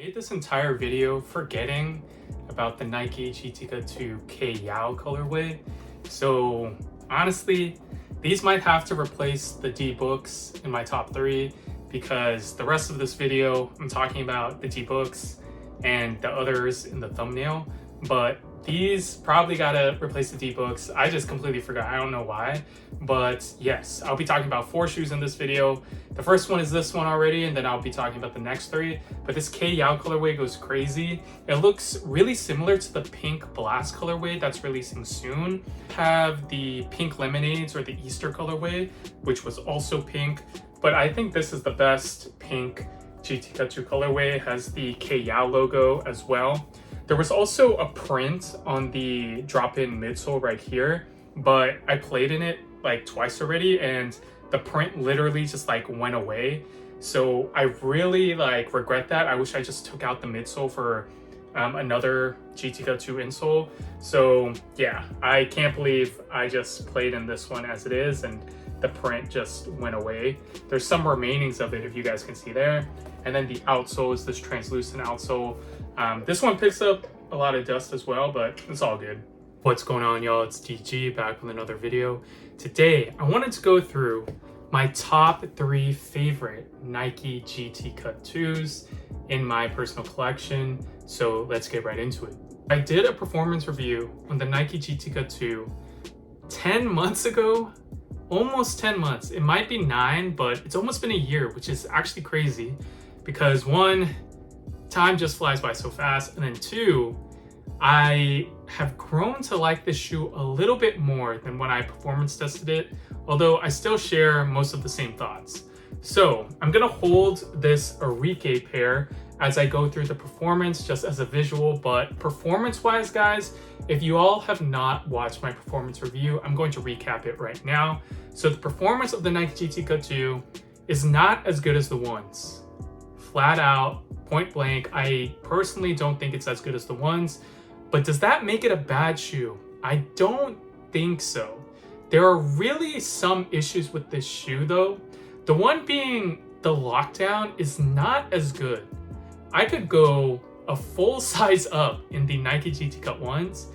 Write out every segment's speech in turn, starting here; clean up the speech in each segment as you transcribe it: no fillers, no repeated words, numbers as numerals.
made this entire video forgetting about the Nike GTK 2 K Yao colorway. So honestly, these might have to replace the D Books in my top 3 because the rest of this video, I'm talking about the D Books and the others in the thumbnail, but these probably gotta replace the D Books. I just completely forgot, I don't know why. But yes, I'll be talking about 4 shoes in this video. The first one is this one already, and then I'll be talking about the next 3. But this K Yao colorway goes crazy. It looks really similar to the pink blast colorway that's releasing soon. Have the pink lemonades or the Easter colorway, which was also pink. But I think this is the best pink GTK 2 colorway. It has the K Yao logo as well. There was also a print on the drop-in midsole right here, but I played in it like twice already and the print literally just like went away. So I really like regret that. I wish I just took out the midsole for another GTK 2 insole. So yeah, I can't believe I just played in this one as it is and the print just went away. There's some remainings of it if you guys can see there. And then the outsole is this translucent outsole. This one picks up a lot of dust as well, but it's all good. What's going on, y'all? It's DG back with another video. Today, I wanted to go through my top 3 favorite Nike GT Cut 2s in my personal collection. So let's get right into it. I did a performance review on the Nike GT Cut 2 10 months ago, almost 10 months. It might be 9, but it's almost been a year, which is actually crazy because 1, time just flies by so fast, and then 2, I have grown to like this shoe a little bit more than when I performance tested it, although I still share most of the same thoughts. So I'm gonna hold this Enrique pair as I go through the performance just as a visual, but performance wise, guys, if you all have not watched my performance review, I'm going to recap it right now. So the performance of the Nike GT Cut 2 is not as good as the ones. Flat out, point blank, I personally don't think it's as good as the ones, but does that make it a bad shoe? I don't think so. There are really some issues with this shoe though. The one being the lockdown is not as good. I could go a full size up in the Nike GT Cut 1s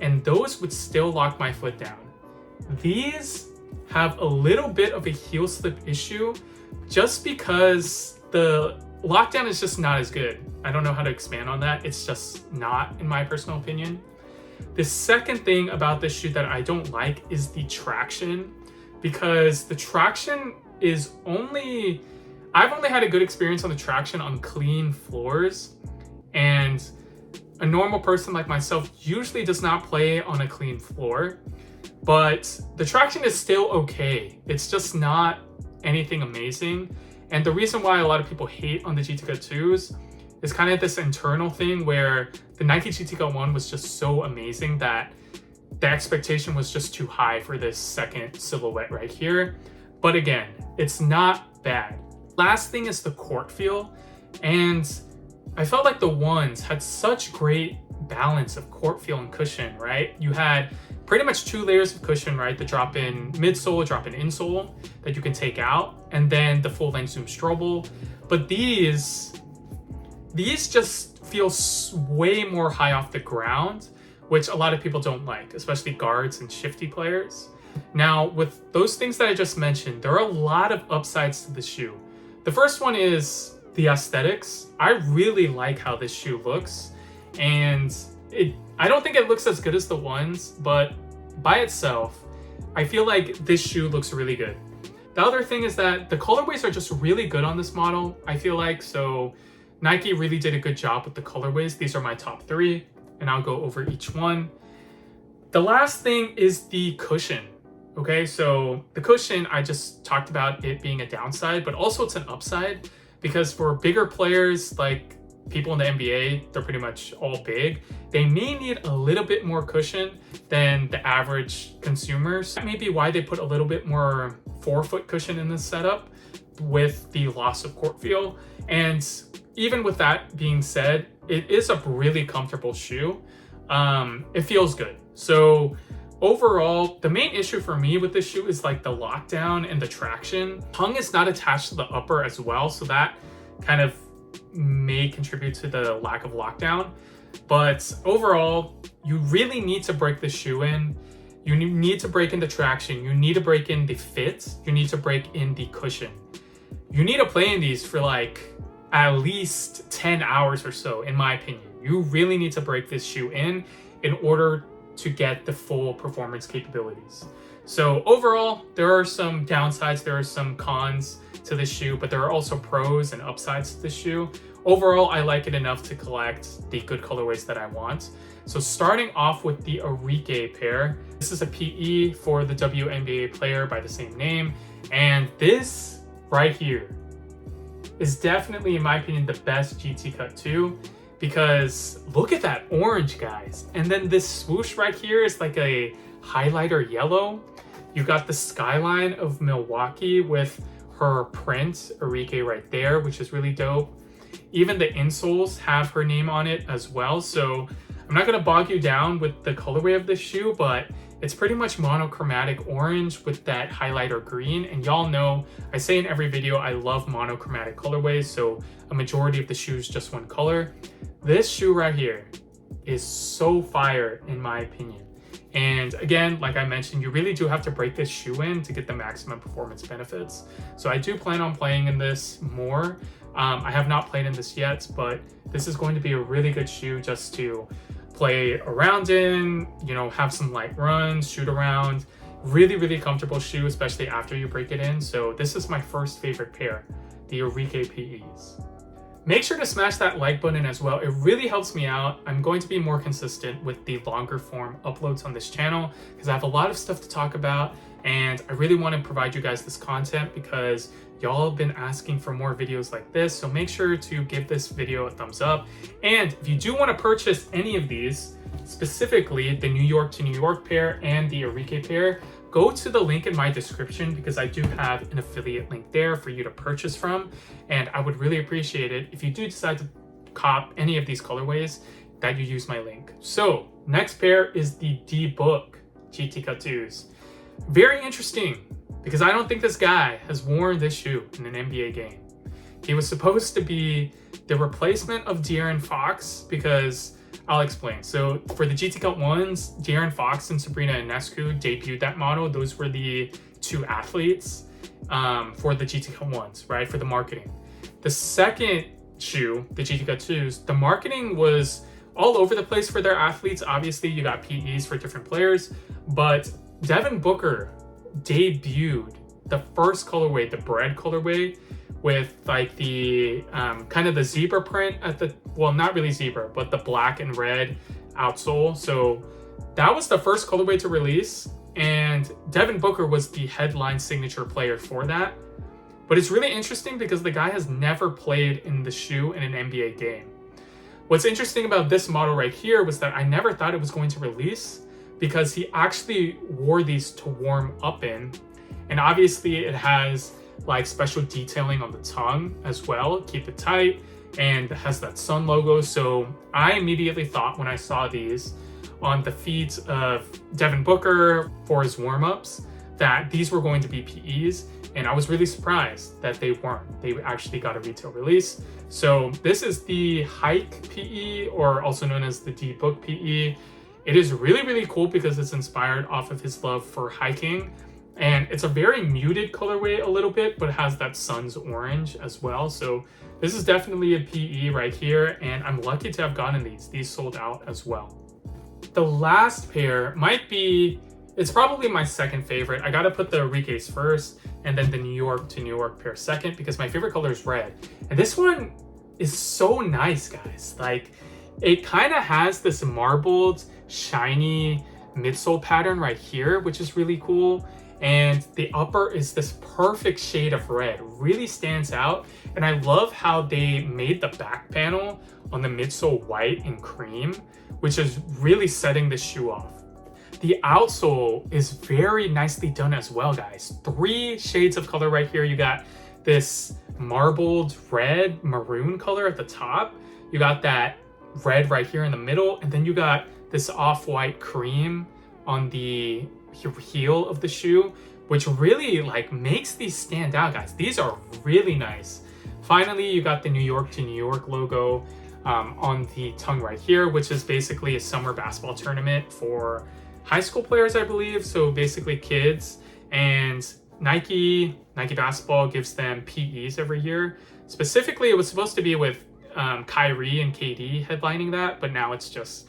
and those would still lock my foot down. These have a little bit of a heel slip issue just because the lockdown is just not as good. I don't know how to expand on that. It's just not, in my personal opinion. The second thing about this shoe that I don't like is the traction, because the traction is I've only had a good experience on the traction on clean floors, and a normal person like myself usually does not play on a clean floor, but the traction is still okay. It's just not anything amazing. And the reason why a lot of people hate on the GT Cut 2s is kind of this internal thing where the Nike GT Cut 1 was just so amazing that the expectation was just too high for this second silhouette right here. But again, it's not bad. Last thing is the court feel. And I felt like the ones had such great balance of court feel and cushion, right? You had pretty much 2 layers of cushion, right? The drop-in midsole, drop-in insole that you can take out, and then the full-length Zoom Strobel. But these just feel way more high off the ground, which a lot of people don't like, especially guards and shifty players. Now, with those things that I just mentioned, there are a lot of upsides to the shoe. The first one is the aesthetics. I really like how this shoe looks, and I don't think it looks as good as the ones, but by itself, I feel like this shoe looks really good. The other thing is that the colorways are just really good on this model, I feel like. So Nike really did a good job with the colorways. These are my top 3, and I'll go over each one. The last thing is the cushion. Okay, so the cushion, I just talked about it being a downside, but also it's an upside because for bigger players like people in the NBA, they're pretty much all big. They may need a little bit more cushion than the average consumers. That may be why they put a little bit more forefoot cushion in this setup with the loss of court feel. And even with that being said, it is a really comfortable shoe. It feels good. So overall, the main issue for me with this shoe is like the lockdown and the traction. Tongue is not attached to the upper as well, so that kind of may contribute to the lack of lockdown. But overall, you really need to break the shoe in. You need to break in the traction. You need to break in the fit. You need to break in the cushion. You need to play in these for like at least 10 hours or so, in my opinion. You really need to break this shoe in order to get the full performance capabilities. So overall, there are some downsides, there are some cons to this shoe, but there are also pros and upsides to this shoe. Overall, I like it enough to collect the good colorways that I want. So starting off with the Enrique pair, this is a PE for the WNBA player by the same name. And this right here is definitely, in my opinion, the best GT Cut 2, because look at that orange, guys. And then this swoosh right here is like a highlighter yellow. You got the skyline of Milwaukee with her print, Enrique, right there, which is really dope. Even the insoles have her name on it as well. So I'm not gonna bog you down with the colorway of this shoe, but it's pretty much monochromatic orange with that highlighter green. And y'all know, I say in every video, I love monochromatic colorways. So a majority of the shoe is just one color. This shoe right here is so fire in my opinion. And again, like I mentioned, you really do have to break this shoe in to get the maximum performance benefits. So I do plan on playing in this more. I have not played in this yet, but this is going to be a really good shoe just to play around in, you know, have some light runs, shoot around. Really, really comfortable shoe, especially after you break it in. So this is my first favorite pair, the Enrique PEs. Make sure to smash that like button as well. It really helps me out. I'm going to be more consistent with the longer form uploads on this channel because I have a lot of stuff to talk about, and I really want to provide you guys this content because y'all have been asking for more videos like this. So make sure to give this video a thumbs up. And if you do want to purchase any of these, specifically the New York to New York pair and the Enrique pair, go to the link in my description because I do have an affiliate link there for you to purchase from. And I would really appreciate it if you do decide to cop any of these colorways that you use my link. So next pair is the D-Book GT Cut 2s. Very interesting because I don't think this guy has worn this shoe in an NBA game. He was supposed to be the replacement of De'Aaron Fox because I'll explain. So for the GT Cut 1s, De'Aaron Fox and Sabrina Ionescu debuted that model. Those were the two athletes for the GT Cut 1s, right? For the marketing. The second shoe, the GT Cut 2s, the marketing was all over the place for their athletes. Obviously, you got PEs for different players, but Devin Booker debuted the first colorway, the bread colorway, with like the kind of the zebra print at the, well, not really zebra, but the black and red outsole. So that was the first colorway to release, and Devin Booker was the headline signature player for that. But it's really interesting because the guy has never played in the shoe in an NBA game. What's interesting about this model right here was that I never thought it was going to release because he actually wore these to warm up in. And obviously it has like special detailing on the tongue as well, keep it tight, and it has that sun logo. So I immediately thought when I saw these on the feet of Devin Booker for his warm-ups that these were going to be PEs, and I was really surprised that they weren't. They actually got a retail release. So this is the Hike PE, or also known as the D-Book PE. It is really, really cool because it's inspired off of his love for hiking. And it's a very muted colorway a little bit, but it has that sun's orange as well. So this is definitely a PE right here, and I'm lucky to have gotten these. These sold out as well. The last pair might be, it's probably my second favorite. I gotta put the Enrique's first, and then the New York to New York pair second, because my favorite color is red. And this one is so nice, guys. Like, it kind of has this marbled, shiny midsole pattern right here, which is really cool. And the upper is this perfect shade of red, really stands out. And I love how they made the back panel on the midsole white and cream, which is really setting the shoe off. The outsole is very nicely done as well, guys. 3 shades of color right here. You got this marbled red maroon color at the top. You got that red right here in the middle. And then you got this off-white cream on the heel of the shoe, which really like makes these stand out, guys. These are really nice. Finally, you got the New York to New York logo on the tongue right here, which is basically a summer basketball tournament for high school players, I believe. So basically kids. And Nike basketball gives them PEs every year. Specifically, it was supposed to be with Kyrie and KD headlining that, but now it's just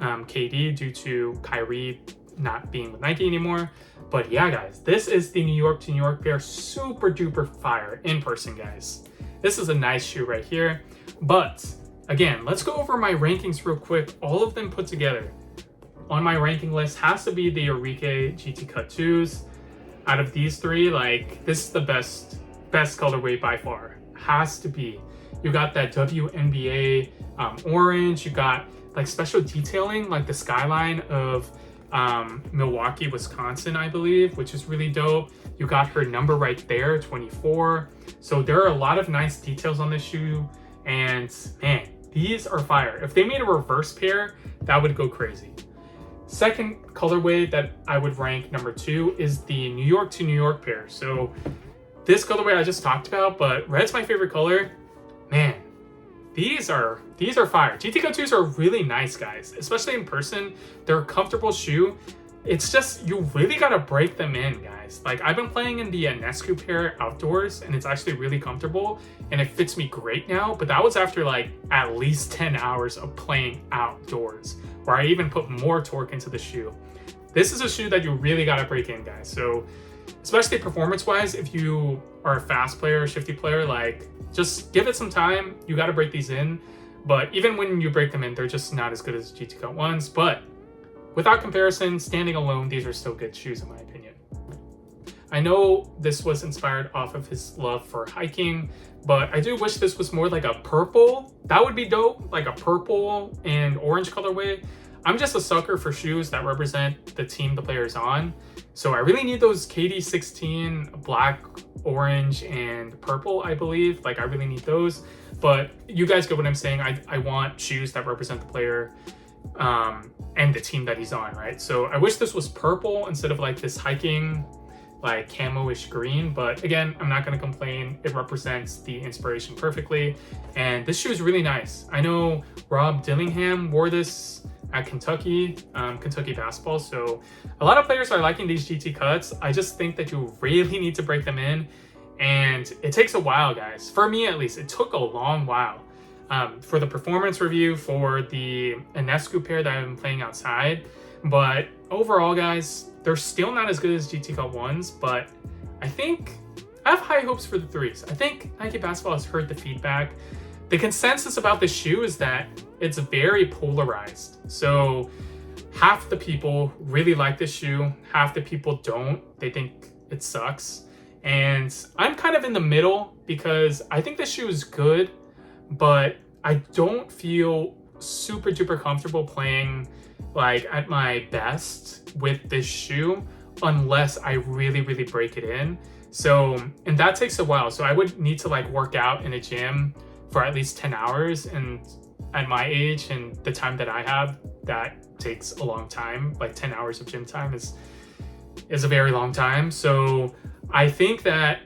KD due to Kyrie not being with Nike anymore. But yeah, guys, this is the New York to New York pair. Super duper fire in person, guys. This is a nice shoe right here. But again, let's go over my rankings real quick. All of them put together on my ranking list has to be the Enrique GT Cut 2s. Out of these three, like, this is the best colorway by far. Has to be. You got that WNBA orange. You got like special detailing, like the skyline of Milwaukee, Wisconsin, I believe, which is really dope. You got her number right there, 24. So there are a lot of nice details on this shoe, and man, these are fire. If they made a reverse pair, that would go crazy. Second colorway that I would rank number 2 is the New York to New York pair. So this colorway I just talked about, but red's my favorite color. Man, these are fire. GT Cut 2s are really nice, guys, especially in person. They're a comfortable shoe. It's just, you really gotta break them in, guys. Like, I've been playing in the Nescu pair outdoors, and it's actually really comfortable, and it fits me great now. But that was after like at least 10 hours of playing outdoors, where I even put more torque into the shoe. This is a shoe that you really gotta break in, guys. So, especially performance-wise, if you are a fast player, shifty player, like, just give it some time. You gotta break these in. But even when you break them in, they're just not as good as GT Cut 1s. But without comparison, standing alone, these are still good shoes in my opinion. I know this was inspired off of his love for hiking, but I do wish this was more like a purple. That would be dope, like a purple and orange colorway. I'm just a sucker for shoes that represent the team the player's on. So I really need those KD16 black, orange, and purple, I believe. Like, I really need those. But you guys get what I'm saying. I want shoes that represent the player and the team that he's on, right? So I wish this was purple instead of like this hiking, like camo-ish green. But again, I'm not going to complain. It represents the inspiration perfectly. And this shoe is really nice. I know Rob Dillingham wore this at Kentucky basketball. So a lot of players are liking these GT cuts. I just think that you really need to break them in. And it takes a while, guys. For me, at least, it took a long while. For the performance review for the Nescu pair that I've been playing outside. But overall, guys, they're still not as good as GT Cut 1s, but I think I have high hopes for the 3s. I think Nike Basketball has heard the feedback. The consensus about the shoe is that it's very polarized. So half the people really like this shoe, half the people don't. They think it sucks. And I'm kind of in the middle because I think this shoe is good, but I don't feel super duper comfortable playing like at my best with this shoe unless I really break it in. So, and that takes a while. So I would need to like work out in a gym for at least 10 hours. And at my age and the time that I have, that takes a long time. Like 10 hours of gym time is a very long time. So I think that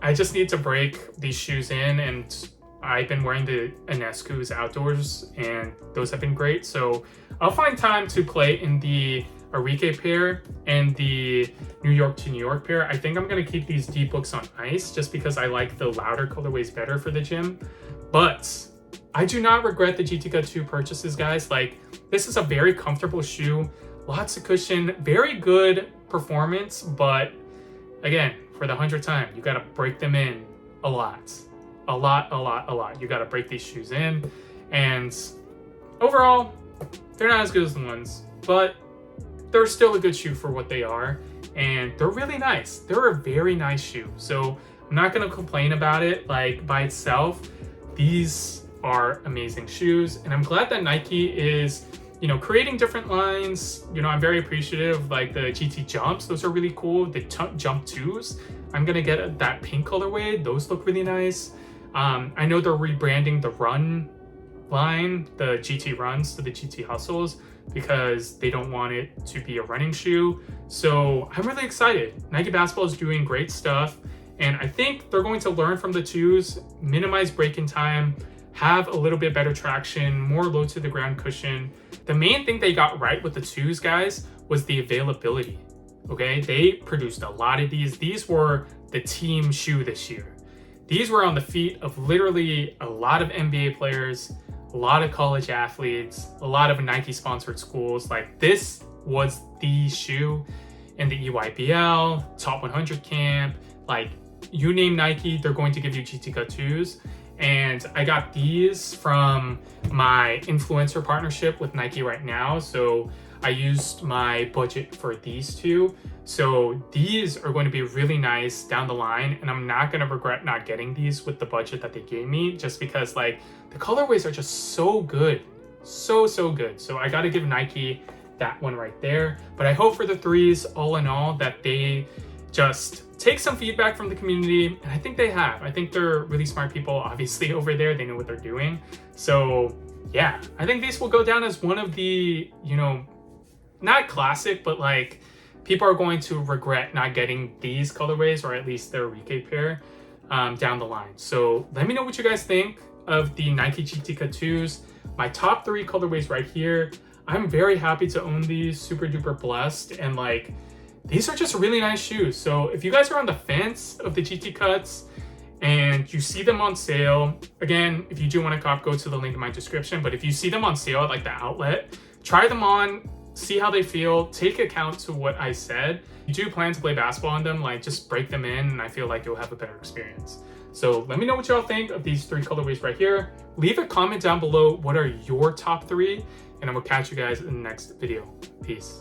I just need to break these shoes in, and I've been wearing the Nescus outdoors and those have been great. So I'll find time to play in the Enrique pair and the New York to New York pair. I think I'm going to keep these D-Books on ice just because I like the louder colorways better for the gym. But I do not regret the GT Cut 2 purchases, guys. Like, this is a very comfortable shoe, lots of cushion, very good performance, but again, for the 100th time, you got to break them in a lot. A lot. You got to break these shoes in. And overall, they're not as good as the ones, but they're still a good shoe for what they are. And they're really nice. They're a very nice shoe. So I'm not going to complain about it like by itself. These are amazing shoes. And I'm glad that Nike is, creating different lines. I'm very appreciative, like the GT Jumps. Those are really cool. The Jump 2s. I'm going to get that pink colorway. Those look really nice. I know they're rebranding the Run line, the GT Runs to the GT Hustles, because they don't want it to be a running shoe. So I'm really excited. Nike Basketball is doing great stuff, And I think they're going to learn from the twos, minimize break-in time, have a little bit better traction, more low to the ground cushion. The main thing they got right with the twos, guys, was the availability. Okay, they produced a lot of these. These were the team shoe this year. These were on the feet of literally a lot of NBA players, a lot of college athletes, a lot of Nike sponsored schools. Like, this was the shoe in the EYBL, top 100 camp. Like, you name Nike, they're going to give you GT Cut 2s. And I got these from my influencer partnership with Nike right now. So I used my budget for these two. So these are going to be really nice down the line, and I'm not going to regret not getting these with the budget that they gave me, just because like the colorways are just so good. So good. So I got to give Nike that one right there. But I hope for the threes, all in all, that they just take some feedback from the community, and I think they have. I think they're really smart people, obviously, over there. They know what they're doing. So yeah, I think these will go down as one of the, you know, not classic, but like people are going to regret not getting these colorways, or at least their Enrique pair down the line. So let me know what you guys think of the Nike GT Cut 2s. My top 3 colorways right here. I'm very happy to own these, super duper blessed, and like these are just really nice shoes. So if you guys are on the fence of the GT Cuts and you see them on sale, again, if you do want to cop, go to the link in my description. But if you see them on sale at like the outlet, try them on, see how they feel, take account to what I said. You do plan to play basketball on them, like just break them in, and I feel like you'll have a better experience. So let me know what y'all think of these 3 colorways right here. Leave a comment down below, what are your top 3? And I will catch you guys in the next video. Peace.